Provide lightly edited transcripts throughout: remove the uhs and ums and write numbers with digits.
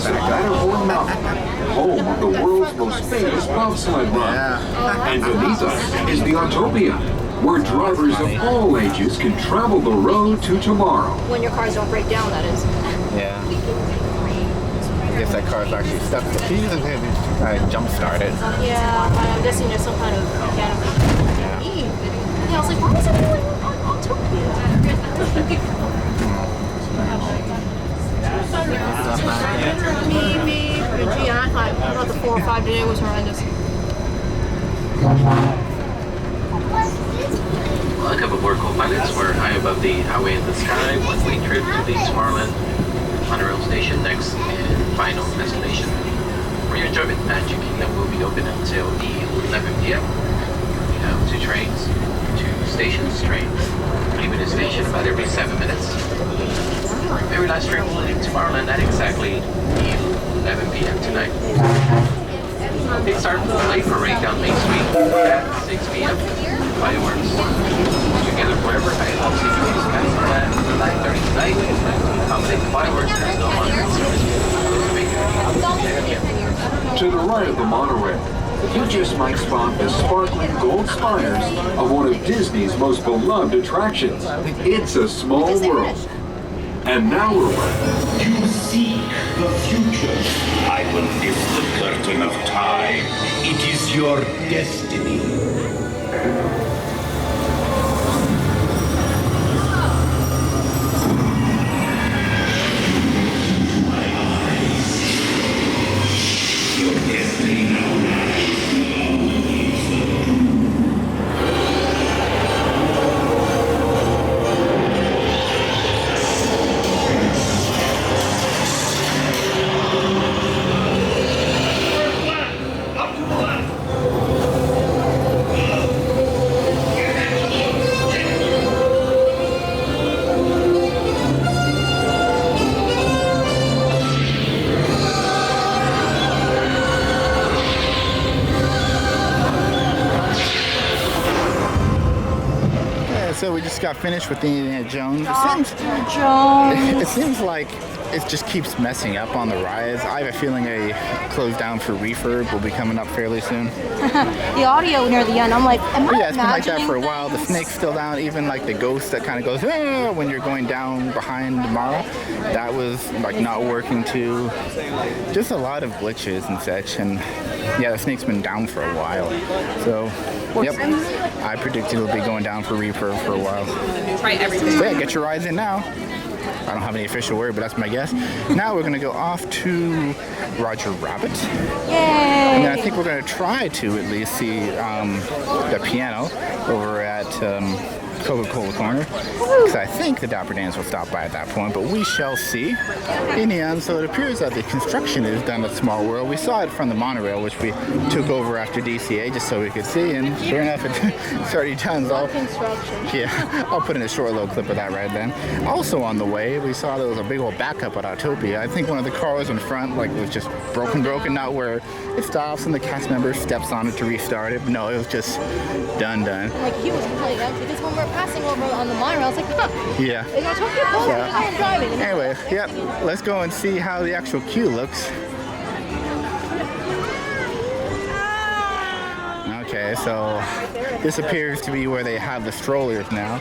It's the Dapper Mountain, home of the world's most famous bobsled run. And beneath us is the Autopia, where drivers of all ages can travel the road to tomorrow. When your cars don't break down, that is. Yeah. I guess that car's actually stuck. Can you just jump start it? Yeah, I'm guessing there's some kind of piano. Yeah, I was like, why is everyone on Autopia? Me, Gee, and I thought the 4 or 5 today was horrendous. A couple more co-pilots were high above the highway in the sky, one-way trip to the Tomorrowland monorail station, next and final destination. For your enjoyment, Magic Kingdom will be open until 11 p.m. We have 2 trains, 2 stations, train leaving the station about every 7 minutes. Very last train will leave Tomorrowland at exactly 11 p.m. tonight. They start the light parade down Main Street at 6 p.m. Fireworks together forever. I will see you guys at 9:30 tonight. Accommodate the fireworks. There's no longer. To the right of the monorail, you just might spot the sparkling gold spires of one of Disney's most beloved attractions. It's a small world. And now we're ready. You seek the future. I will lift the curtain of time. It is your destiny. Your destiny. So we just got finished with Indiana Jones. It seems like it just keeps messing up on the rides. I have a feeling a close down for refurb will be coming up fairly soon. The audio near the end, I'm like, am I Yeah, it's been like that for a imagining while. The snake's still down. Even like the ghost that kind of goes when you're going down behind tomorrow. That was like not working too. Just a lot of glitches and such. And yeah, the snake's been down for a while. So, yep, I predict it'll be going down for refurb for a while. Try everything. So yeah, get your rides in now. I don't have any official word, but that's my guess. Now we're gonna go off to Roger Rabbit. Yay! And then I think we're gonna try to at least see the piano over at Coca-Cola Corner, because I think the Dapper Dans will stop by at that point, but we shall see. In the end, so it appears that the construction is done at Small World. We saw it from the monorail, which we took over after DCA just so we could see, and sure enough, it's already done. So I'll put in a short little clip of that right then. Also on the way, we saw there was a big old backup at Autopia. I think one of the cars in front was just broken, not where it stops and the cast member steps on it to restart it. But no, it was just done. Like he was completely empty because when we're passing over on the monorail, I was like, yeah. Is Autopia cool? I am driving. Anyway, yep. Let's go and see how the actual queue looks. Okay, so this appears to be where they have the strollers now.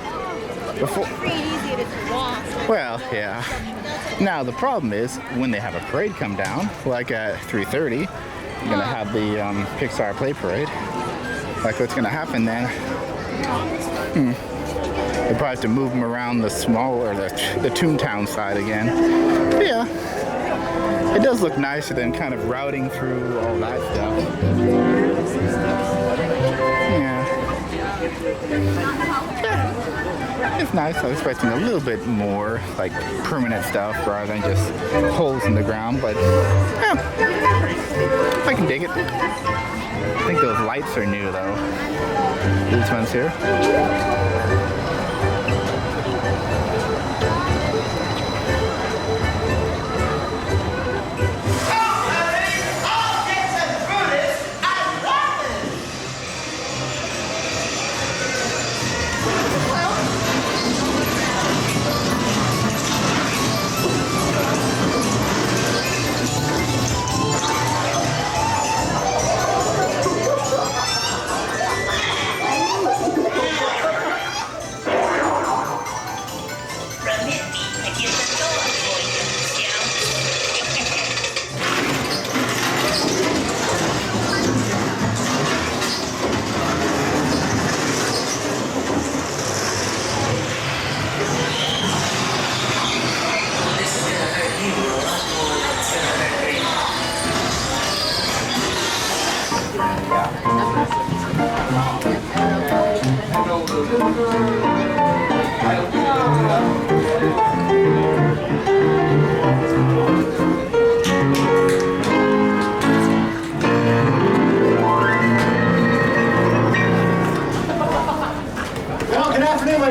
Before, Pretty easy to walk. well, yeah. Now the problem is when they have a parade come down, like at 3:30, you're gonna have the Pixar Play Parade. Like what's gonna happen then? They probably have to move them around the small or the Toontown side again. But yeah, it does look nicer than kind of routing through all that stuff. Yeah. It's nice. I was expecting a little bit more like permanent stuff rather than just holes in the ground, but yeah, I can dig it. I think those lights are new though. These ones here.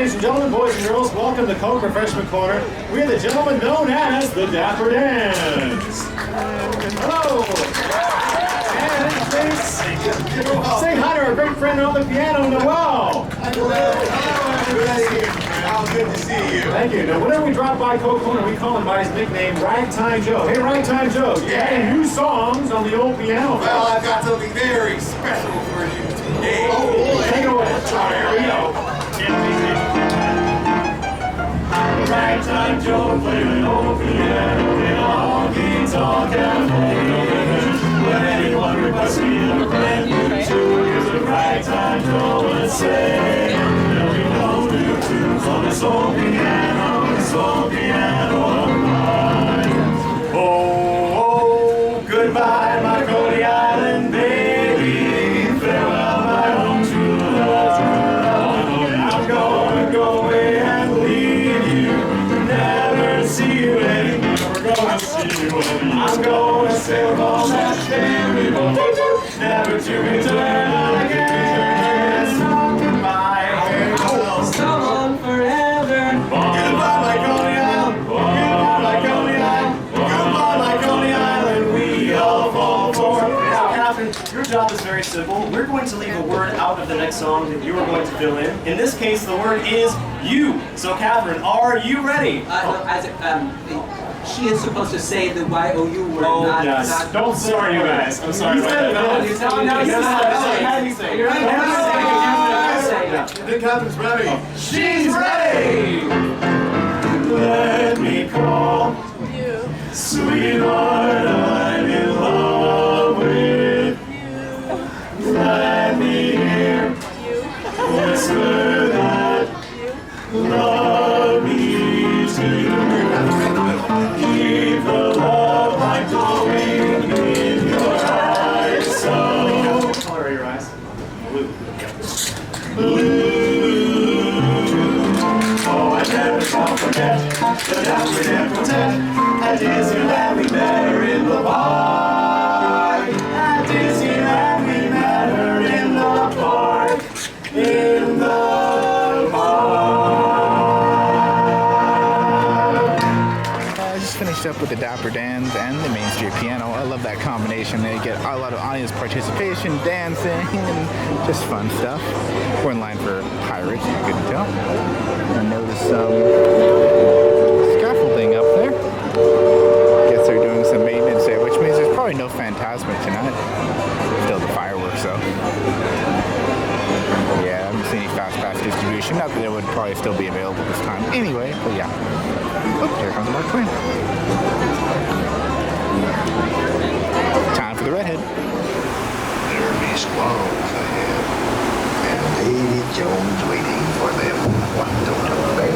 Ladies and gentlemen, boys and girls, welcome to Coke Refreshment Corner. We are the gentlemen known as the Dapper Dans. Hello! And please say hi to our great friend on the piano, Noel. Hello, everybody. How good to see you. Thank you. Now, whenever we drop by Coke Corner, we call him by his nickname, Ragtime Joe. Hey, Ragtime Joe, you got any new songs on the old piano? Well, I've got something very special for you today. Oh, boy. Take it away. Here we go. Ragtime Joe played an old piano in a honky-tonk cafe. When anyone requests me to play new tune, here's what Ragtime Joe would say. There'll be no new tunes on this old piano of mine. Oh, oh, goodbye, my Coney Island baby. Farewell, my own true love. I'm gonna go away and leave you. Never see you anymore. Never gonna see you anymore. I'm gonna sail on that ferry boat, never to return again. So goodbye, so long forever. Goodbye, my Coney Island. Goodbye, my Coney Island. Goodbye, my Coney Island. We all fall for. Now, Catherine, your job is very simple. We're going to leave a word out of the next song that you are going to fill in. In this case, the word is you. So, Catherine, are you ready? She is supposed to say the Y-O-U word, Oh, not... yes. not Don't sorry, you guys. I'm sorry about that. No, you say it. You're right. Then Catherine's ready. She's ready! Let me call sweetheart, I'm in love with you. Let me hear whisper that love me too. Keep the love light glowing in your eyes. So, what color are your eyes? Blue. Blue. Oh, I never shall forget the Dapper Dan quartet at Disneyland. We met her in the park. At Disneyland, we met her in the park. In the Finished up with the Dapper Dans and the Main Street Piano. I love that combination. They get a lot of audience participation, dancing, and just fun stuff. We're in line for Pirates, you couldn't tell. I noticed some scaffolding up there. Guess they're doing some maintenance there, which means there's probably no Phantasmic tonight. Still the fireworks though. Yeah, I haven't seen any fast pass distribution. Not that it would probably still be available this time anyway, but yeah. Oh, here comes Mark Twain. Time for the redhead. There'll be squalls ahead, and Davy Jones waiting for them. What don't bad.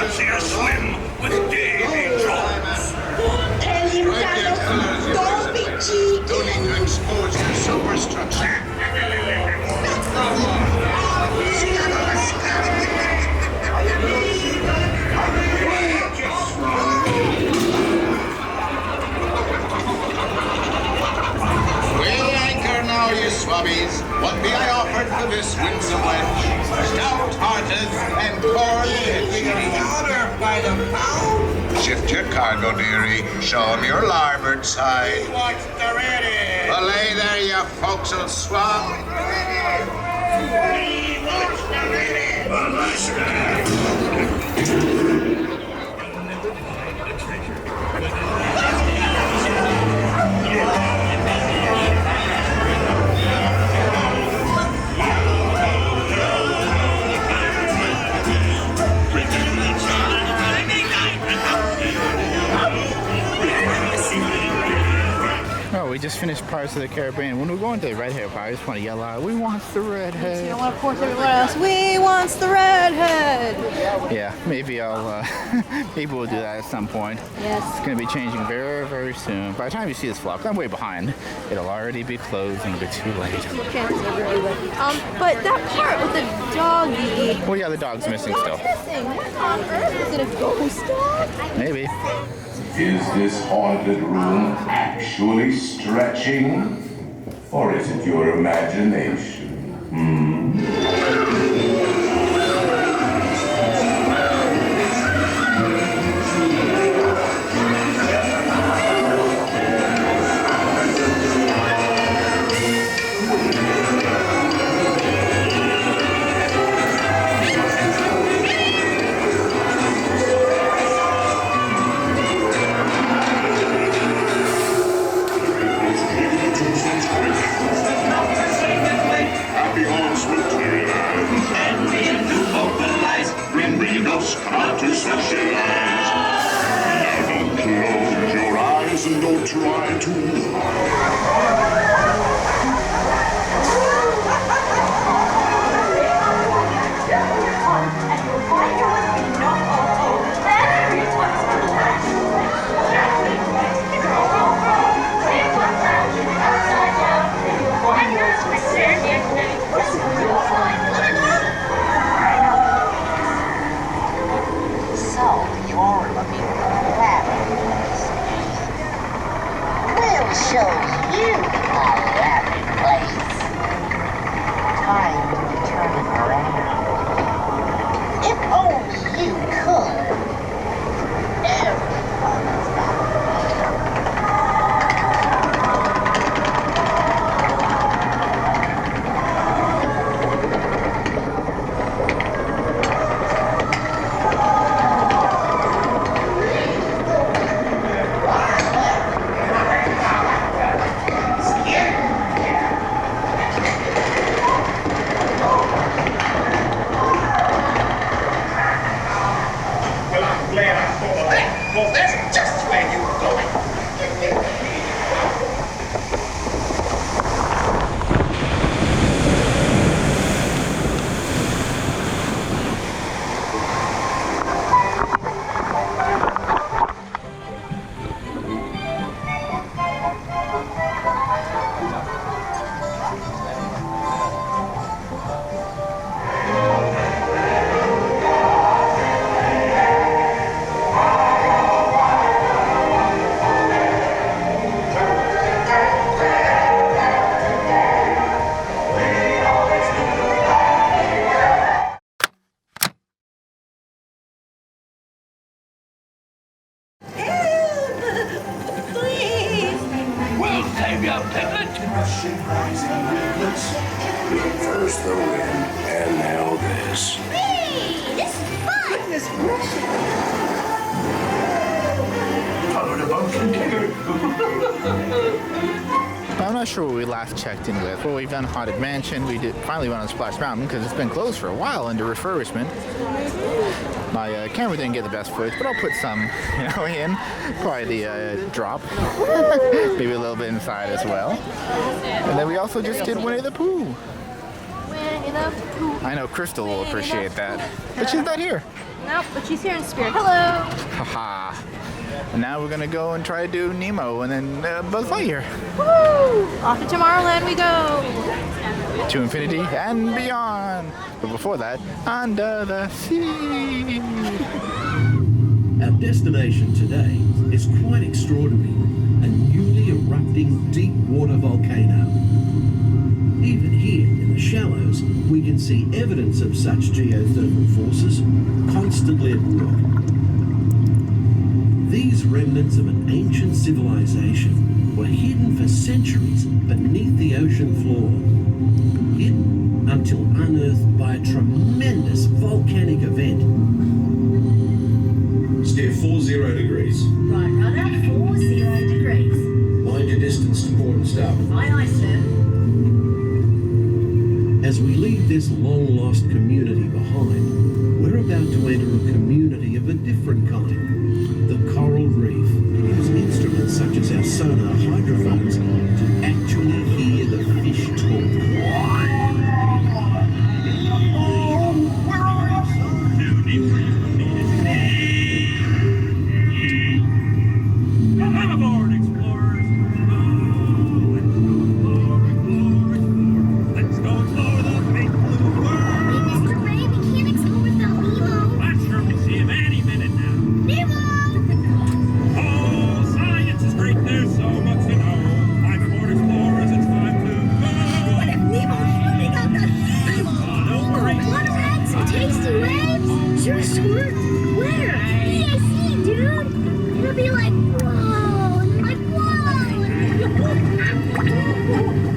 fancy a swim with Davy Jones? Tell him, Carlos, don't be cheating. Don't need to expose your superstructure. We'll anchor now, you swabbies. What be I offered for this winsome wench? Stout-hearted and cold-headed. Order by the pound. Shift your cargo, dearie. Show 'em your larboard side. What's the ready? Belay there, you forecastle swab. What's the ready? Oh, we just finished Pirates of the Caribbean. When we go into the redhead part, I just want to yell out, "We want the redhead!" You don't want to force everyone else. We wants the redhead. Yeah, maybe I'll, maybe we'll do that at some point. Yes. It's gonna be changing very, very soon. By the time you see this vlog, I'm way behind. It'll already be closed and it'll be too late. But that part with the doggy. Well, yeah, the dog's missing still. Missing. What on earth? Is it a ghost dog? Maybe. Is this haunted room actually stretching? Or is it your imagination? Happy haunts will terrorize. And we do vocalize. Bring Reno's come out to socialize. Now don't close your eyes and don't try to. So, you're looking fabulous. We'll show you a rabbit place. Time to turn it around. If only you could. Everyone's got a Well, that's just where you're going. First the wind, and now this. Hey, this is fun! Goodness gracious! Follow the boat continued. I'm not sure what we last checked in with. Well, we've done Haunted Mansion. We finally went on Splash Mountain because it's been closed for a while under refurbishment. My camera didn't get the best footage, but I'll put some, in. Probably the drop. Maybe a little bit inside as well. And then we also just did Winnie the Pooh. Winnie the Pooh. I know Crystal will appreciate that. But she's not here. Nope, but she's here in spirit. Hello. Haha. And now we're gonna go and try to do Nemo and then Buzz Lightyear. Woo! Off to Tomorrowland we go. To infinity and beyond. But before that, under the sea. Our destination today is quite extraordinary. A newly erupting deep water volcano. Even here in the shallows, we can see evidence of such geothermal forces constantly at work. These remnants of an ancient civilization were hidden for centuries beneath the ocean floor. Hidden until unearthed by a tremendous volcanic event. Steer 40 degrees. Right, rudder, 40 degrees. Mind your distance to port and starboard. Aye, aye, sir. As we leave this long-lost community behind, we're about to enter a community of a different kind. The coral reef uses instruments such as our sonar hydrophones to actually hear the fish talk. Be like, whoa, and like, whoa.